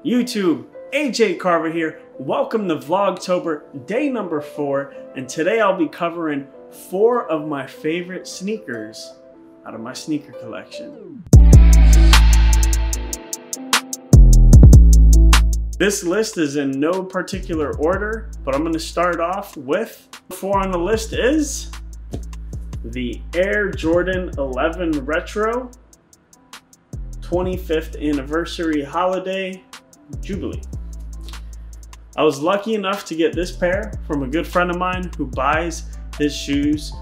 YouTube, AJ Karva here. Welcome to Vlogtober, day number 4, and today I'll be covering 4 of my favorite sneakers out of my sneaker collection. This list is in no particular order, but I'm going to start off with 4 on the list is the Air Jordan 11 Retro 25th Anniversary Holiday Jubilee. I was lucky enough to get this pair from a good friend of mine who buys his shoes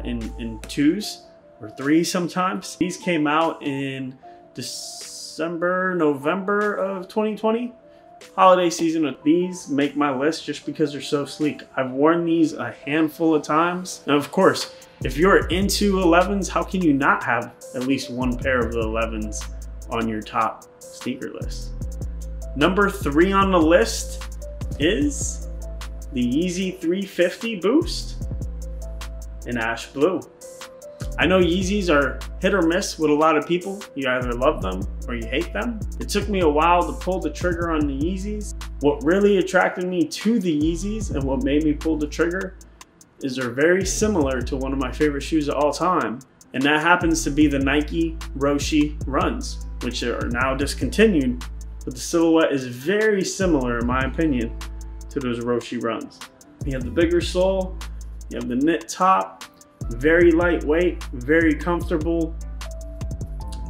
in 2s or 3s sometimes. These came out in December, November of 2020. Holiday season. These make my list just because they're so sleek. I've worn these a handful of times. And of course, if you're into 11s, how can you not have at least one pair of the 11s on your top sneaker list? Number 3 on the list is the Yeezy 350 Boost in ash blue. I know Yeezys are hit or miss with a lot of people. You either love them or you hate them. It took me a while to pull the trigger on the Yeezys. What really attracted me to the Yeezys and what made me pull the trigger is they're very similar to one of my favorite shoes of all time. And that happens to be the Nike Roshe Runs, which are now discontinued. But the silhouette is very similar, in my opinion, to those Roshe Runs. You have the bigger sole, you have the knit top, very lightweight, very comfortable.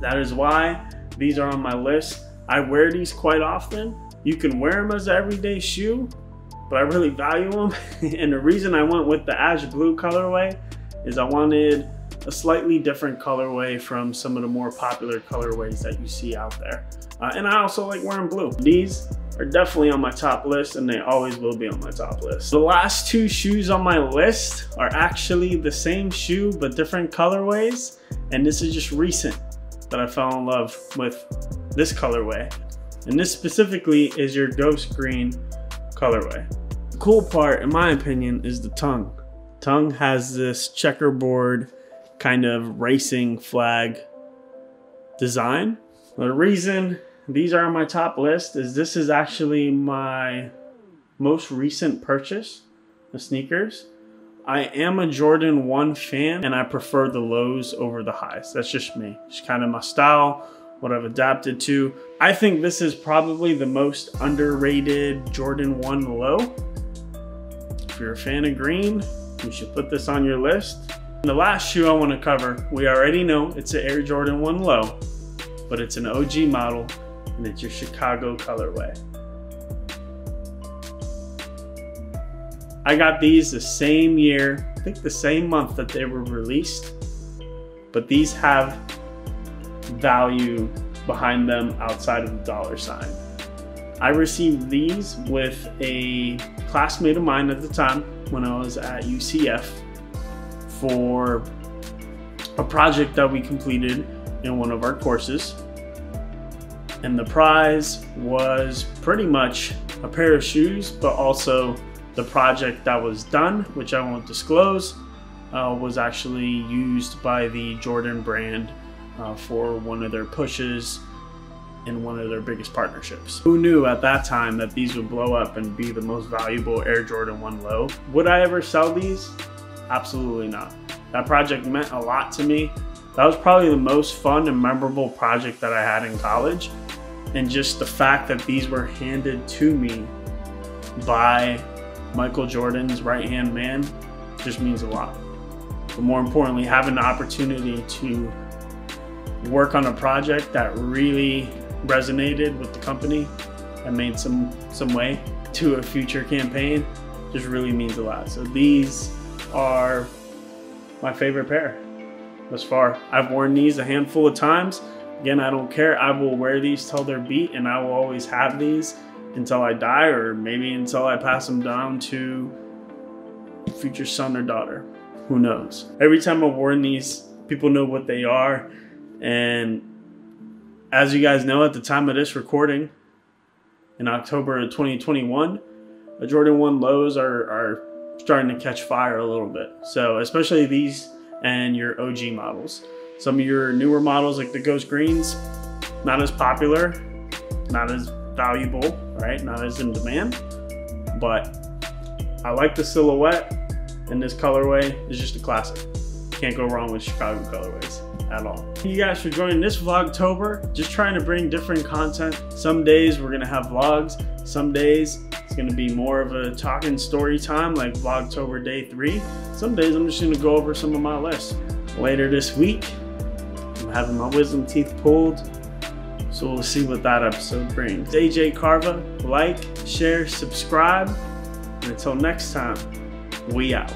That is why these are on my list. I wear these quite often. You can wear them as an everyday shoe, but I really value them. And the reason I went with the ash blue colorway is I wanted a slightly different colorway from some of the more popular colorways that you see out there. And I also like wearing blue. These are definitely on my top list and they always will be on my top list. The last 2 shoes on my list are actually the same shoe but different colorways, and this is just recent that I fell in love with this colorway. And this specifically is your ghost green colorway. The cool part, in my opinion, is the tongue. Tongue has this checkerboard kind of racing flag design. The reason these are on my top list is this is actually my most recent purchase of sneakers. I am a Jordan 1 fan and I prefer the lows over the highs. That's just me. It's kind of my style, what I've adapted to. I think this is probably the most underrated Jordan 1 low. If you're a fan of green, you should put this on your list. And the last shoe I want to cover, we already know it's an Air Jordan 1 low, but it's an OG model and it's your Chicago colorway. I got these the same year, I think the same month that they were released, but these have value behind them outside of the dollar sign. I received these with a classmate of mine at the time when I was at UCF for a project that we completed in one of our courses. And the prize was pretty much a pair of shoes, but also the project that was done, which I won't disclose, was actually used by the Jordan brand for one of their pushes in one of their biggest partnerships. Who knew at that time that these would blow up and be the most valuable Air Jordan 1 low? Would I ever sell these? Absolutely not. That project meant a lot to me. That was probably the most fun and memorable project that I had in college. And just the fact that these were handed to me by Michael Jordan's right-hand man just means a lot. But more importantly, having the opportunity to work on a project that really resonated with the company and made some way to a future campaign just really means a lot. So these are my favorite pair thus far. I've worn these a handful of times. Again, I don't care. I will wear these till they're beat, and I will always have these until I die, or maybe until I pass them down to future son or daughter. Who knows? Every time I've worn these, people know what they are. And as you guys know, at the time of this recording, in October of 2021, the Jordan 1 lows are starting to catch fire a little bit. So especially these and your OG models. Some of your newer models like the Ghost Greens, not as popular, not as valuable, right? Not as in demand, but I like the silhouette, and this colorway is just a classic. Can't go wrong with Chicago colorways at all. Thank you guys for joining this Vlogtober. Just trying to bring different content. Some days we're gonna have vlogs. Some days it's gonna be more of a talking story time like Vlogtober day 3. Some days I'm just gonna go over some of my lists. Later this week, I'm having my wisdom teeth pulled. So we'll see what that episode brings. AJ Karva, like, share, subscribe. And until next time, we out.